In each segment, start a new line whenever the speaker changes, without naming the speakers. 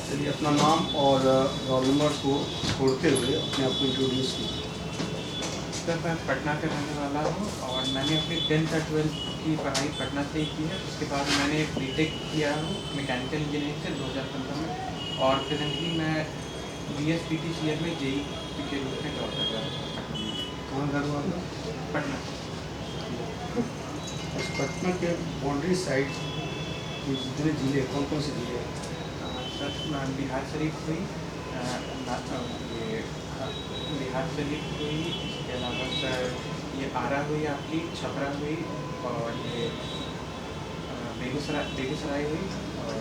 चलिए, अपना नाम और रोल नंबर को छोड़ते हुए अपने आप को इंट्रोड्यूस कीजिए।
सर, मैं पटना का रहने वाला हूँ और मैंने अपनी 10th और 12th की पढ़ाई पटना से ही की है। उसके बाद मैंने बीटेक किया हूँ मैकेनिकल इंजीनियरिंग से 2015 में, और प्रेजेंटली मैं BSPTCL में JEE के रूप में जॉब कर रहा हूँ।
कहाँ घर हुआ आपका?
पटना।
पटना के बाउंड्री साइड जितने ज़िले, कौन कौन से ज़िले हैं?
सर, बिहार शरीफ हुई, ये बिहार शरीफ हुई, इसके अलावा सर ये आरा हुई, आपकी छपरा हुई, और ये बेगूसराय हुई, और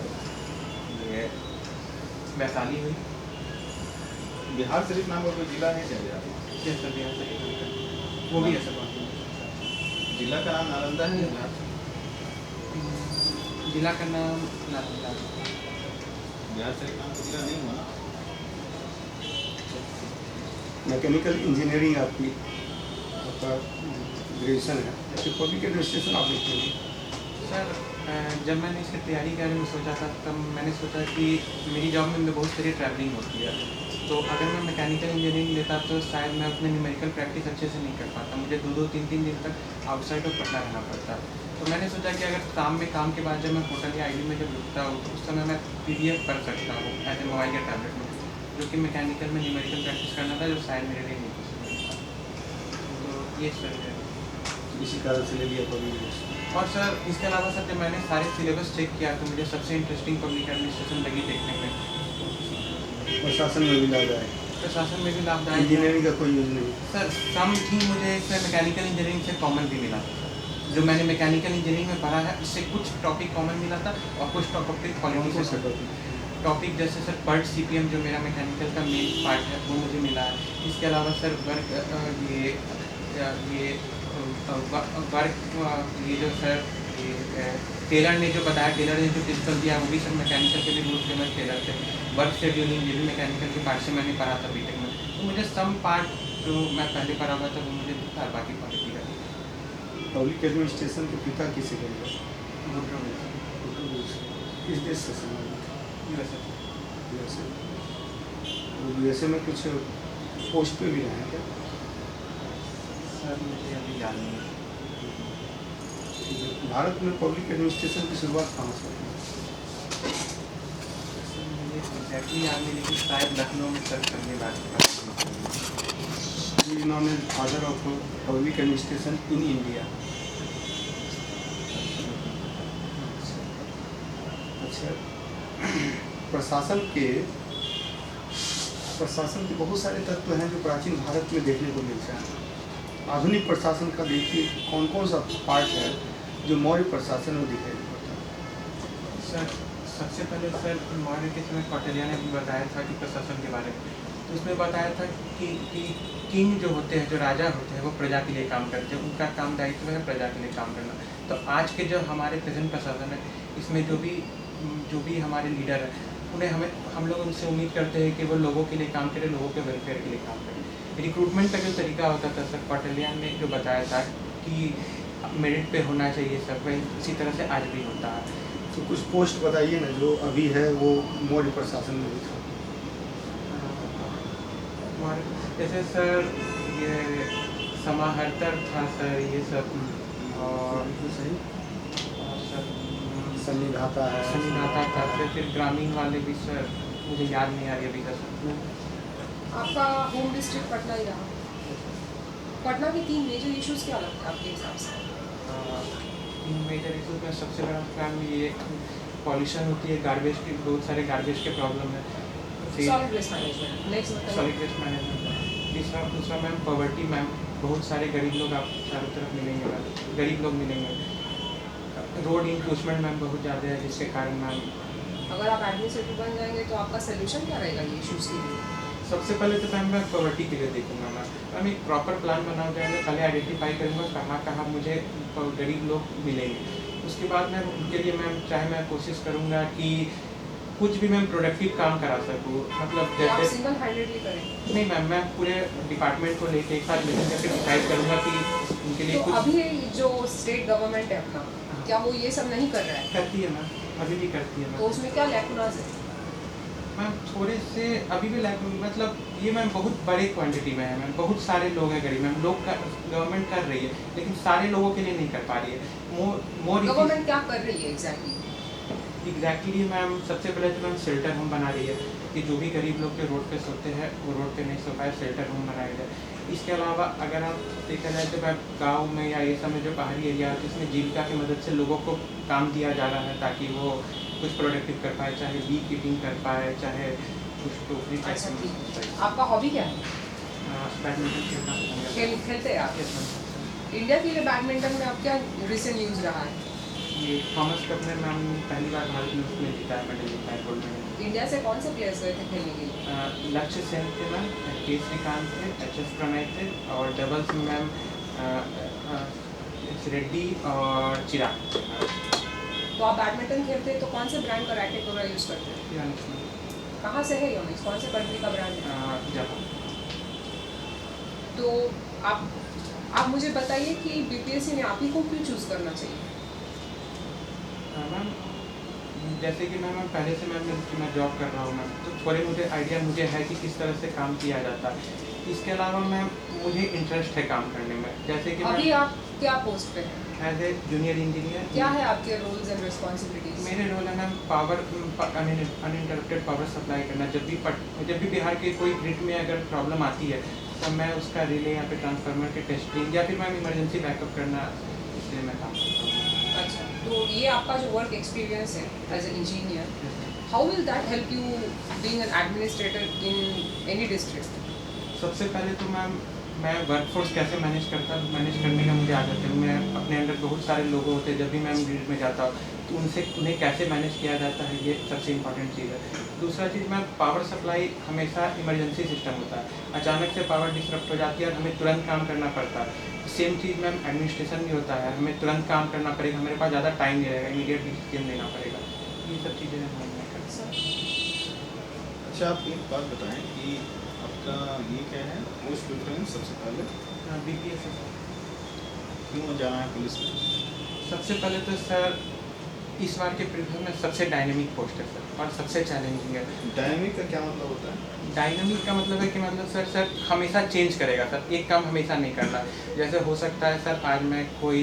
ये वैशाली हुई।
बिहार शरीफ नाम का कोई जिला है क्या बिहार?
यस सर, बिहार शरीफ वो भी है सर।
जिला का नाम नालंदा है या बिहार?
जिला का नाम नालंदा।
बिहार शरीफ नाम का जिला नहीं हुआ ना?
मैकेनिकल इंजीनियरिंग आपकी, आपका ग्रेजुएशन है, तो पब्लिक एडमिनिस्ट्रेशन आप लिखेंगे।
सर, जब मैंने इसकी तैयारी के बारे में सोचा था, तब मैंने सोचा कि मेरी जॉब में बहुत सारी ट्रैवलिंग होती है, तो अगर मैं मैकेनिकल इंजीनियरिंग लेता तो शायद मैं अपने न्यूमेरिकल प्रैक्टिस अच्छे से नहीं कर पाता, मुझे 2-3 दिन तक आउटसाइड ऑफ पटना रहना पड़ता। तो मैंने सोचा कि अगर काम के बाद जब मैं होटल या आईडी में जब रुकता हूँ तो उस समय मैं PDF पढ़ सकता हूँ एज ए मोबाइल या टैबलेट में, जो कि मैकेनिकल में न्यूमेरिकल प्रैक्टिस करना था, जो शायद मेरे लिए नहीं पॉसिबल था। तो ये सर है,
इसी कारण से ले लिया पब्लिक एडमिनिस्ट्रेशन।
और सर इसके अलावा सर जब मैंने सारे सिलेबस चेक किया तो मुझे सबसे इंटरेस्टिंग पब्लिक एडमिनिस्ट्रेशन लगी देखने में।
प्रशासन में भी लाभ है,
प्रशासन में भी लाभदायक है।
इंजीनियरिंग का कोई यूज नहीं।
सर समथिंग मुझे इसमें मैकेनिकल इंजीनियरिंग से कॉमन भी मिला था, जो मैंने मैकेनिकल इंजीनियरिंग में पढ़ा है उससे कुछ टॉपिक कॉमन मिला था, और कुछ टॉपिक पॉलिटिक्स से टॉपिक, जैसे सर PERT CPM जो मेरा मैकेनिकल का मेन पार्ट है वो मुझे मिला है। इसके अलावा सर वर्क ये जो सर टेलर ने जो बताया, टेलर ने जो प्रिंसिपल दिया वो भी सर मैकेनिकल के भी रूल फेमस टेलर थे। वर्क शेड्यूलिंग ये भी मैकेनिकल के पार्ट से मैंने पढ़ा था बीटेक में, तो मुझे सम पार्ट जो मैं पहले पढ़ा हुआ था वो मुझे दिखता है, बाकी क्वालिटी का।
पब्लिक एडमिनिस्ट्रेशन के पिता किसे करेगा?
USA।
किस देश से संबंधित?
USA।
USA में कुछ पोस्ट पे भी रहे हैं क्या?
सर मुझे अभी याद नहीं है।
भारत में पब्लिक एडमिनिस्ट्रेशन की शुरुआत कहाँ से हुई?
सर मुझे एग्जैक्टली याद नहीं, लेकिन शायद लखनऊ में सर करने बात
इन्होंने father of public administration in India. अच्छा, प्रशासन के बहुत सारे तत्व हैं जो प्राचीन भारत में देखने को मिलते हैं। आधुनिक प्रशासन का देखिए कौन कौन सा पार्ट है जो मौर्य प्रशासन में दिखाई पड़ता है?
सर सबसे पहले सर मौर्य के समय कौटिल्य ने भी बताया था कि प्रशासन के बारे में, तो उसमें बताया था कि किंग जो होते हैं, जो राजा होते हैं, वो प्रजा के लिए काम करते हैं, उनका काम दायित्व है प्रजा के लिए काम करना। तो आज के जो हमारे प्रेजेंट प्रशासन है, इसमें जो भी हमारे लीडर हैं, उन्हें हम लोग उनसे उम्मीद करते हैं कि वो लोगों के लिए काम करें, लोगों के वेलफेयर के लिए काम करें। रिक्रूटमेंट का जो तरीका होता था सर, कौटिल्य ने जो बताया था कि मेरिट पे होना चाहिए सब, वही इसी तरह से आज भी होता है।
तो कुछ पोस्ट बताइए ना जो अभी है वो मौर्य प्रशासन में भी था।
जैसे सर ये समाहर्तर था सर, ये सब, और
सही
सर
संविधाता है,
संविधाता था सर, फिर ग्रामीण वाले भी सर, मुझे याद नहीं आ रही अभी का सर।
आपका होम डिस्ट्रिक्ट पटना ही रहा। पटना की 3 मेजर इश्यूज क्या लगता है आपके हिसाब से?
इन मेजर इशूज़ में सबसे बड़ा काम ये पॉल्यूशन होती है, गार्बेज की, बहुत सारे गार्बेज के प्रॉब्लम है,
सॉलिड वेस्ट मैनेजमेंट, नेक्स्ट बताइए।
Solid waste management. दूसरा मैम पॉवर्टी, मैम बहुत सारे गरीब लोग आप चारों तरफ मिलेंगे, मैम गरीब लोग मिलेंगे। रोड इंक्रोचमेंट मैम बहुत ज़्यादा है, जिसके कारण मैम
अगर आप एडमिनिस्ट्रेटिव बन जाएंगे तो आपका सोल्यूशन क्या रहेगा ये इश्यूज के लिए?
सबसे पहले तो मैम मैं पॉवर्टी के लिए देखूंगा। मैम एक प्रॉपर प्लान बनाया जाएगा, पहले आइडेंटिफाई करूँगा कहाँ मुझे गरीब लोग मिलेंगे। उसके बाद मैं उनके लिए मैम चाहे मैं कोशिश करूँगा कि कुछ भी मैं प्रोडक्टिव काम करा सकूँ, मतलब
आप
जैसे
सिंगल हैंडेडली करें?
नहीं मैम, मैं पूरे डिपार्टमेंट को लेके एक साथ मिलकर डिसाइड करूँगा कि उनके लिए
तो
कुछ
अभी जो स्टेट गवर्नमेंट है अपना, क्या वो ये सब नहीं कर रहा है?
करती है मैम, अभी भी करती है
तो
मैम।
उसमें क्या लैकुनास है?
मैम थोड़े से अभी भी मतलब ये मैम बहुत बड़े क्वांटिटी में है मैम, बहुत सारे लोग हैं गरीब मैम, गवर्नमेंट कर रही है लेकिन सारे लोगों के लिए नहीं कर पा रही है। मोर
गवर्नमेंट क्या कर रही है एग्जैक्टली?
एग्जैक्टली मैम सबसे पहले तो मैम शेल्टर होम बना रही है कि जो भी गरीब लोग जो रोड पे सोते हैं वो रोड पे नहीं सो पाए, शेल्टर होम बनाया जाए। इसके अलावा अगर आप देखा जाए तो मैम गाँव में या ये सब में जो पहाड़ी एरिया है जिसमें जीविका की मदद से लोगों को काम दिया जा रहा है ताकि वो कुछ प्रोडक्टिव कर पाए, चाहे बी कीपिंग कर पाए, चाहे कुछ टोकरी
अच्छा ठीक है।
टाइप
आपका हॉबी क्या है?
बैडमिंटन खेलना पसंद करता हूँ।
खेलते हैं आप?
Yes, ma'am।
इंडिया के लिए बैडमिंटन में अब क्या रिसेंट न्यूज़ रहा है?
ये थॉमस कप में मैम पहली बार भारत ने उसमें जीता है, मेडल जीता है, गोल्ड मेडल।
इंडिया से कौन से प्लेयर्स गए थे खेलने के लिए?
लक्ष्य सेन थे मैम, के श्रीकांत थे, एच.एस. प्रणय थे और डबल्स में मैम रेड्डी और चिराग थे मैम।
तो आप बैडमिंटन खेलते हैं तो कौन से ब्रांड का रैकेट वगैरह यूज़ करते हैं?
योनिक्स में,
कहाँ से है योनिक्स? कौन से कंट्री का ब्रांड है?
जापान।
तो आप मुझे बताइए कि बीपीएससी में आप ही को क्यों चूज़ करना चाहिए?
मैम जैसे कि मैम मैं पहले से मैं जॉब कर रहा हूँ मैम, तो थोड़े मुझे आइडिया है कि किस तरह से काम किया जाता है। इसके अलावा मैम मुझे इंटरेस्ट है काम करने में, जैसे कि
अभी आप क्या पोस्ट पे हैं?
As a junior engineer.
क्या है आपके रोल्स एंड रिस्पॉन्सिबिलिटीज?
मेरे रोल है ma'am power uninterrupted power supply करना। जब भी बिहार के कोई ग्रिड में अगर प्रॉब्लम आती है तो मैं उसका रिले या फिर ट्रांसफार्मर के टेस्टिंग या फिर मैम इमरजेंसी बैकअप करना, इसलिए मैं काम करता हूँ।
अच्छा, तो ये आपका जो वर्क एक्सपीरियंस है as a engineer, how will that help you being an administrator in any district?
सबसे पहले तो मैम मैं वर्कफोर्स कैसे मैनेज करने का मुझे आदत है। मैं अपने अंडर बहुत सारे लोग होते हैं, जब भी मैं ग्रिड में जाता हूँ तो उन्हें कैसे मैनेज किया जाता है, ये सबसे इम्पॉर्टेंट चीज़ है। दूसरा चीज़ मैम पावर सप्लाई हमेशा इमरजेंसी सिस्टम होता है, अचानक से पावर डिस्टर्ब हो जाती है और हमें तुरंत काम करना पड़ता है। सेम चीज़ मैम एडमिनिस्ट्रेशन भी होता है, हमें तुरंत काम करना पड़ेगा, मेरे पास ज़्यादा टाइम नहीं रहेगा, इमीडिएट डिसीजन लेना पड़ेगा। ये सब चीज़ें मैं करता हूँ।
अच्छा आप एक बात बताएं कि आपका ये क्या है मोस्ट प्रेफरेंस सबसे पहले
BPS
क्यों जाना है पुलिस में?
सबसे पहले तो सर इस बार के प्रीवियस में सबसे डायनेमिक पोस्ट है सर और सबसे चैलेंजिंग है।
डायनेमिक का क्या मतलब होता है?
डायनामिक का मतलब है कि मतलब सर हमेशा चेंज करेगा सर, एक काम हमेशा नहीं करना। जैसे हो सकता है सर आज मैं कोई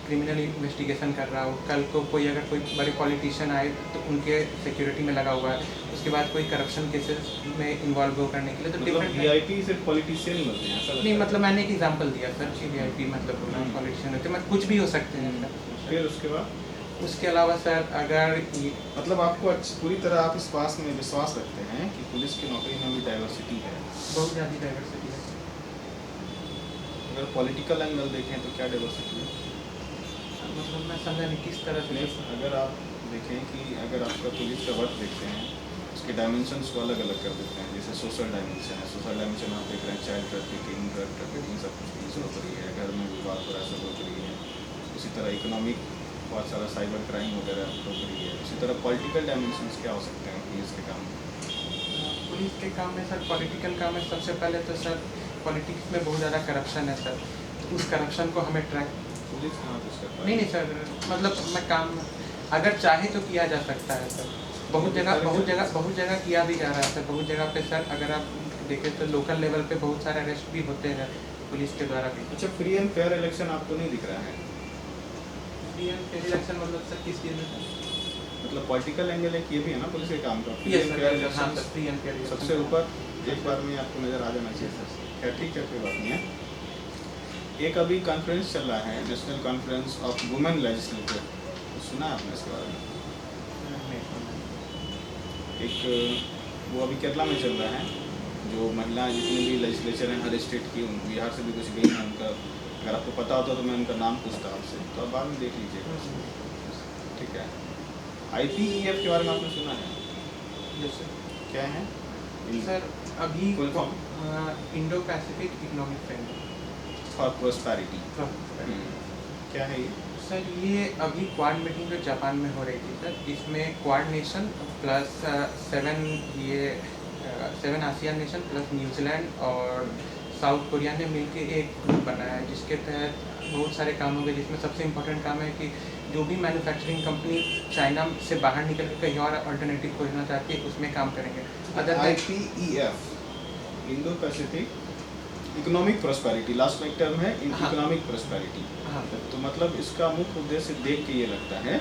क्रिमिनल इन्वेस्टिगेशन कर रहा हूँ, कल को अगर कोई बड़े पॉलिटिशियन आए तो उनके सिक्योरिटी में लगा हुआ है, उसके बाद कोई करप्शन केसेस में इन्वॉल्व हो करने के लिए तो
मतलब
डिफरेंट
वीआईपी सिर्फ पॉलिटिशियन ही होते हैं ऐसा लगता
नहीं,
है?
मतलब मैंने एक एग्जांपल दिया सर कि VIP मतलब पॉलिटिशियन होते हैं, कुछ भी हो सकते हैं सर।
फिर उसके बाद
उसके अलावा सर अगर
मतलब आपको पूरी तरह आप इस बात में विश्वास रखते हैं कि पुलिस की नौकरी में भी डाइवर्सिटी है?
बहुत ज़्यादा डाइवर्सिटी है।
अगर पॉलिटिकल एंगल देखें तो क्या डाइवर्सिटी है?
मतलब मैं समझा नहीं किस तरह से।
अगर आप देखें कि अगर आपका पुलिस का वर्क देखते हैं उसके डायमेंशंस को अलग अलग कर देते हैं, जैसे सोशल डायमेंशन है, सोशल डायमेंशन आप देख रहे हैं चाइल्ड ट्रैफिकिंग, ड्रग ट्रैफिकिंग, सब कुछ पुलिस हो रही है, घर में विवाद पर ऐसा हो रही है। उसी तरह इकोनॉमिक बहुत सारा साइबर क्राइम वगैरह हो रही है। उसी तरह पॉलिटिकल डायमेंशंस क्या हो सकते हैं पुलिस के काम में?
पुलिस के काम में सर पॉलिटिकल काम है। सबसे पहले तो सर पॉलिटिक्स में बहुत ज़्यादा करप्शन है सर, तो उस करप्शन को हमें ट्रैक
पुलिस कहाँ कुछ करता है?
नहीं सर, मतलब मैं काम अगर चाहे तो किया जा सकता है सर। बहुत जगह किया भी जा रहा है सर। बहुत जगह पे सर अगर आप देखें तो लोकल लेवल पे बहुत सारे अरेस्ट भी होते हैं पुलिस के द्वारा भी।
अच्छा फ्री एंड फेयर इलेक्शन आपको नहीं दिख रहा है?
फ्री एंड फेयर इलेक्शन मतलब सर किस चीज़ में सर?
मतलब पॉलिटिकल एंगल एक ये भी है ना पुलिस के काम का।
Yes, sir, हाँ sir, free and fair election
सबसे ऊपर एक बार में आपको नज़र आ जाना चाहिए सर। खैर ठीक है, कोई बात नहीं है। एक अभी कॉन्फ्रेंस चल रहा है, national conference of women legislator, सुना है आपने इसके बारे में? एक वो अभी केरला में चल रहा है, जो महिलाएं जितनी भी लेजिस्लेचर हैं हर स्टेट की, बिहार से भी कुछ गई हैं, उनका अगर आपको पता होता तो मैं उनका नाम पूछता आपसे, तो आप बाद में देख लीजिएगा। ठीक है। IPEF के बारे में आपने सुना है?
जैसे
क्या है
सर अभी
Full form?
Indo Pacific economic framework
for prosperity? क्या है ये?
सर ये अभी क्वाड मीटिंग जो जापान में हो रही थी सर, इसमें quad nation plus 7 ASEAN nation plus New Zealand और साउथ कोरिया ने मिलकर एक ग्रुप बनाया है, जिसके तहत बहुत सारे काम हो गए, जिसमें सबसे इम्पोर्टेंट काम है कि जो भी मैन्युफैक्चरिंग कंपनी चाइना से बाहर निकल कर कहीं और अल्टरनेटिव खोजना चाहती है उसमें काम करेंगे। Other
IPEF, Indo Pacific economic prosperity, last में टर्म है इकोनॉमिक प्रॉस्पेरिटी।
हाँ
तो मतलब इसका मुख्य उद्देश्य देख के ये लगता है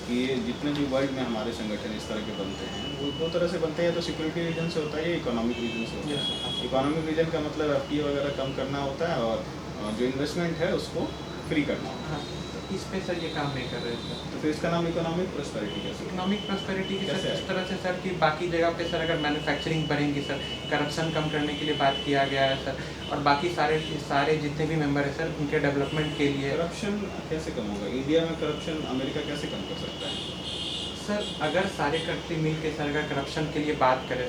कि ये जितने भी वर्ल्ड में हमारे संगठन इस तरह के बनते हैं वो दो तरह से बनते हैं, या तो सिक्योरिटी रीजन से होता है या इकोनॉमिक रीजन से होता है। इकोनॉमिक रीजन का मतलब FTA वगैरह कम करना होता है और जो इन्वेस्टमेंट है उसको फ्री करना होता है।
हाँ, तो इस पे सर ये काम नहीं कर रहे थे।
तो फिर इसका नाम इकोनॉमिक प्रॉस्पेरिटी कैसे?
इकोनॉमिक प्रॉस्पेरिटी की
कैसे
सर इस
आएगा?
तरह से सर कि बाकी जगह पे सर अगर मैन्युफैक्चरिंग बढ़ेंगी सर, करप्शन कम करने के लिए बात किया गया है सर, और बाकी सारे जितने भी मेंबर हैं सर उनके डेवलपमेंट के लिए।
करप्शन कैसे कम होगा? इंडिया में करप्शन अमेरिका कैसे कम कर सकता है?
सर अगर सारे कंट्री मिल के सर अगर करप्शन के लिए बात करें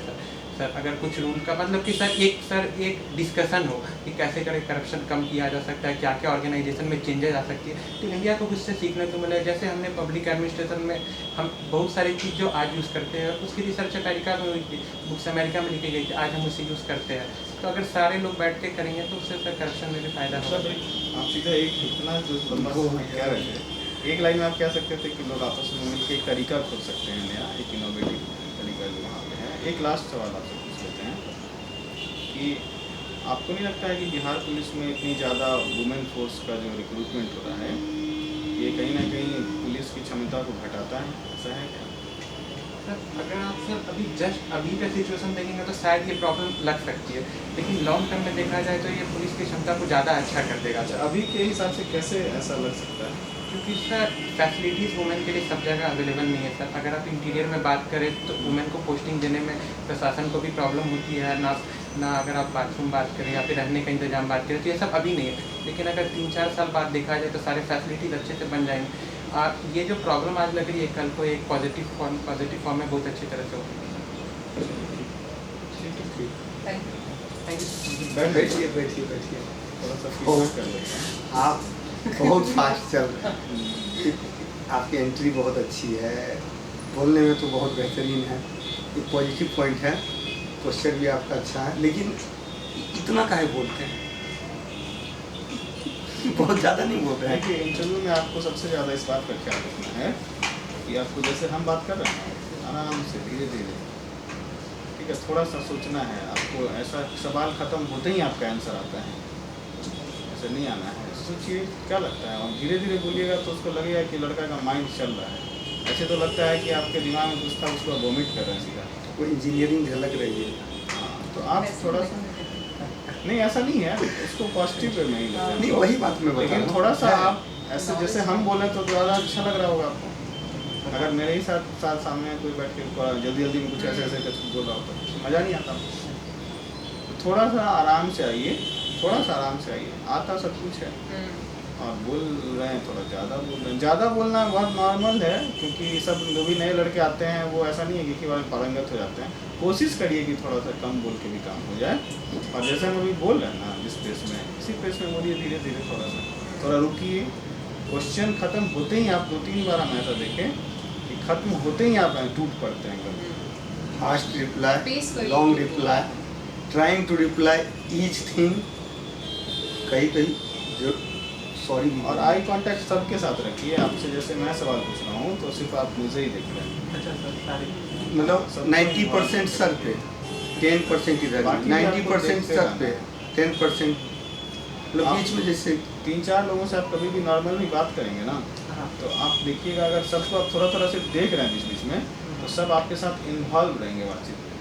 सर अगर कुछ रूल का मतलब कि सर एक डिस्कशन हो कि कैसे करें करप्शन कम किया जा सकता है, क्या क्या ऑर्गेनाइजेशन में चेंजेस आ सकती है, तो इंडिया को उससे सीखने को मिला। जैसे हमने पब्लिक एडमिनिस्ट्रेशन में हम बहुत सारी चीज़ जो आज यूज़ करते हैं उसकी रिसर्च अमेरिका में हुई थी, बुक्स अमेरिका में लिखी गई थी, आज हम उसे यूज़ करते हैं। तो अगर सारे लोग बैठ के करेंगे तो उससे सर करप्शन में भी फ़ायदा होगा।
मतलब आप सीधा एक इतना जो लंबा समय कह रहे थे, एक लाइन में आप कह सकते थे कि लोग आपस में मिलकर एक तरीका खोज सकते हैं नया, एक इनोवेटिव तरीका जो वहाँ पे है। एक लास्ट सवाल आपसे पूछ लेते हैं कि आपको नहीं लगता है कि बिहार पुलिस में इतनी ज़्यादा वुमेन फोर्स का जो रिक्रूटमेंट हो रहा है ये कहीं ना कहीं पुलिस की क्षमता को घटाता है? ऐसा है क्या?
सर अगर आप सर अभी का सिचुएशन देखेंगे तो शायद ये प्रॉब्लम लग सकती है, लेकिन लॉन्ग टर्म में देखा जाए तो ये पुलिस की क्षमता को ज़्यादा अच्छा कर देगा
अच्छा,
सर।
अभी के हिसाब से कैसे ऐसा लग सकता है?
क्योंकि सर फैसिलिटीज़ वुमेन के लिए सब जगह अवेलेबल नहीं है सर। अगर आप इंटीरियर में बात करें तो वुमेन को पोस्टिंग देने में प्रशासन को भी प्रॉब्लम होती है ना अगर आप बाथरूम बात करें या फिर रहने का इंतजाम बात करें तो ये सब अभी नहीं है, लेकिन अगर 3-4 साल बाद देखा जाए तो सारे फैसिलिटीज़ अच्छे से बन जाएंगे। ये जो प्रॉब्लम आज लग रही है कल को एक पॉजिटिव फॉर्म में बहुत अच्छी तरह से होगी।
Thank you.
Thank you.
बैठिए।
थोड़ा सा फीडबैक कर लेते हैं।
आप बहुत फास्ट चल रहे हैं, आपकी एंट्री बहुत अच्छी है, बोलने में तो बहुत बेहतरीन है, एक पॉजिटिव पॉइंट है, क्वेश्चन भी आपका अच्छा है, लेकिन इतना काहे बोलते हैं? बहुत ज़्यादा नहीं बोल रहे हैं।
देखिए, इंटरव्यू में आपको सबसे ज़्यादा इस बात का ख्याल रखना है कि आपको जैसे हम बात कर रहे हैं आराम से धीरे धीरे, ठीक है, थोड़ा सा सोचना है आपको। ऐसा सवाल ख़त्म होते ही आपका आंसर आता है, ऐसे नहीं आना है। सोचिए क्या लगता है, और धीरे धीरे बोलिएगा तो उसको लगेगा कि लड़का का माइंड चल रहा है। ऐसे तो लगता है कि आपके दिमाग में कुछ था उसको वोमिट कर रहे हैं सीधा।
वो इंजीनियरिंग झलक रही है।
हाँ, तो आप थोड़ा सा नहीं, ऐसा नहीं है, उसको पॉजिटिव वे में ही लेते हैं।
नहीं, वही बात मैं बता रहा
लेकिन
हूँ।
थोड़ा सा आप ऐसे जैसे हम बोले तो ज़्यादा अच्छा लग रहा होगा आपको। अगर मेरे ही साथ सामने कोई बैठ के जल्दी में कुछ ऐसे कुछ बोल रहा होता तो मज़ा नहीं आता। तो थोड़ा सा आराम से आइए, थोड़ा सा आराम से आइए, आता सब कुछ है। और बोल रहे हैं थोड़ा ज़्यादा बोल रहे हैं, ज़्यादा बोलना बहुत नॉर्मल है, क्योंकि सब जो भी नए लड़के आते हैं वो ऐसा नहीं है कि बार पारंगत हो जाते हैं। कोशिश करिए कि थोड़ा सा कम बोल के भी काम हो जाए, और जैसे हम अभी बोल रहे हैं ना जिस पेस में, इसी पेस में बोलिए धीरे धीरे, थोड़ा रुकिए। क्वेश्चन ख़त्म होते ही आप 2-3 बार हम ऐसा देखें कि ख़त्म होते ही आप टूट पड़ते हैं एकदम।
फास्ट
Pace
रिप्लाई,
करिए।
Long reply, trying to reply each thing, कहीं जो सॉरी।
और आई कांटेक्ट सबके साथ रखिए। आपसे जैसे मैं सवाल पूछ रहा हूँ तो सिर्फ आप मुझे ही देख रहे हैं।
अच्छा सर, सारे
मतलब 90% सर पे, 10% इधर,
बाकी भी
90%
आपको
सर पे, 10% मतलब
आप-
बीच में जैसे
3-4 लोगों से आप कभी भी नॉर्मली बात करेंगे ना,
हाँ
तो आप देखिएगा अगर सबको आप थोड़ा थोड़ा सिर्फ देख रहे हैं बीच बीच में, तो सब आपके साथ इन्वॉल्व रहेंगे बातचीत में।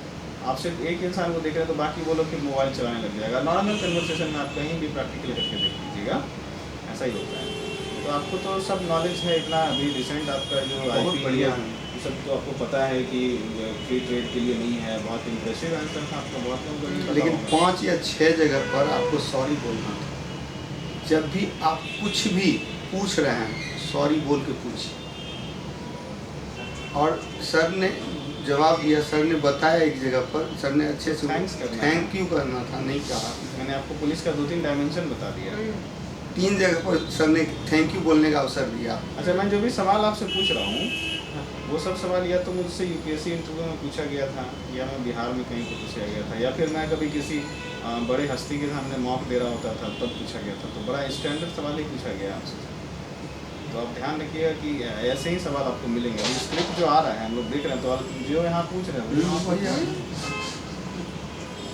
आप सिर्फ एक इंसान को देख रहे हैं तो बाकी वो लोग फिर मोबाइल चलाने लग जाएगा। नॉर्मल कन्वर्सेशन में आप कहीं भी प्रैक्टिकल करके देख लीजिएगा, ऐसा ही होता है। तो आपको तो सब नॉलेज है, इतना अभी रिसेंट आपका जो
बहुत
IP
बढ़िया
है,
है।
ये सब तो आपको पता है कि फ्री ट्रेड के लिए नहीं है। बहुत इंप्रेसिव आंसर था आपका, बहुत लोगों को नहीं पता
लेकिन
होगा।
5 या 6 जगह पर आपको सॉरी बोलना था। जब भी आप कुछ भी पूछ रहे हैं सॉरी बोल के पूछिए। और सर ने जवाब दिया, सर ने बताया एक जगह पर, सर ने अच्छे से
Thanks करना
थैंक यू करना था, नहीं कहा।
मैंने आपको पुलिस का 2-3 डायमेंशन बता दिया।
3 जगह पर सर ने थैंक यू बोलने का अवसर दिया।
अच्छा, मैं जो भी सवाल आपसे पूछ रहा हूँ वो सब सवाल या तो मुझसे UPSC इंटरव्यू में पूछा गया था, या मैं बिहार में कहीं को पूछा गया था, या फिर मैं कभी किसी बड़े हस्ती के सामने मॉक दे रहा होता था तब पूछा गया था, तो बड़ा स्टैंडर्ड सवाल ही पूछा गया आपसे। तो आप ध्यान रखिएगा कि ऐसे ही सवाल आपको मिलेंगे। अभी स्क्रिप्ट जो आ रहा है हम लोग देख रहे हैं, तो आप जो यहाँ पूछ रहे हैं वो
वही है।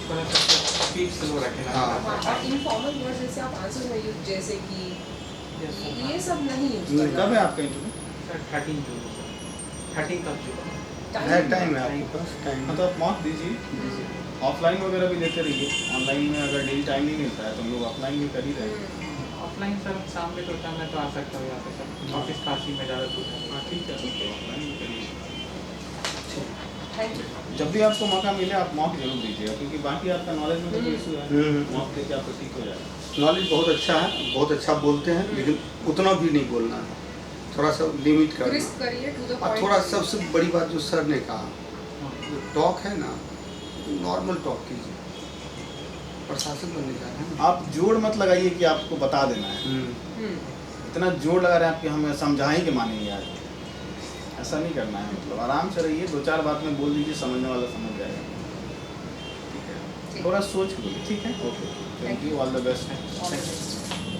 थोड़ा सा स्पीड स्लो रखें।
हाँ।
और इनफॉर्मल वर्ड्स जैसे आप आंसर में यूज, जैसे कि ये सब नहीं यूज
कब
करना।
है आपका इंटरव्यू?
सर 13 जून सर, 13 जून।
टाइम है आपके पास, टाइम
हाँ, तो आप मॉक दीजिए। ऑफलाइन वगैरह भी देते रहिए। ऑनलाइन में अगर डेली टाइम नहीं मिलता है तो हम लोग ऑफलाइन भी कर ही रहे हैं।
ऑफलाइन सर शाम में तो होता है, मैं तो आ सकता हूँ यहाँ पे सर, ऑफिस पास ही में ज़्यादा दूर है।
हाँ ठीक है, तो ऑफलाइन भी करिए।
Thank you.
जब भी आपको मौका मिले आप मॉक जरूर दीजिएगा, क्योंकि बाकी आपका नॉलेज में तो कोई इशू है, मॉक देके आपको ठीक हो जाएगा।
नॉलेज बहुत अच्छा है, बहुत अच्छा बोलते हैं, लेकिन उतना भी नहीं बोलना है, थोड़ा सा लिमिट
क्रिस्प
करना।
करिए, टू द
और
पॉइंट।
थोड़ा सबसे बड़ी बात जो सर ने कहा, जो टॉक है ना, नॉर्मल टॉक कीजिए। प्रशासन बनने जा रहे हैं ना।
आप जोड़ मत लगाइए कि आपको बता देना है, इतना जोड़ लगा रहे हैं आपके हमें समझा ही के मानेंगे आज, ऐसा नहीं करना है। मतलब आराम से रहिए, 2-4 बात में बोल दीजिए, समझने वाला समझ जाएगा। ठीक है, थोड़ा सोच के बोलिए। ठीक है, okay, thank you, all the best.
All the best.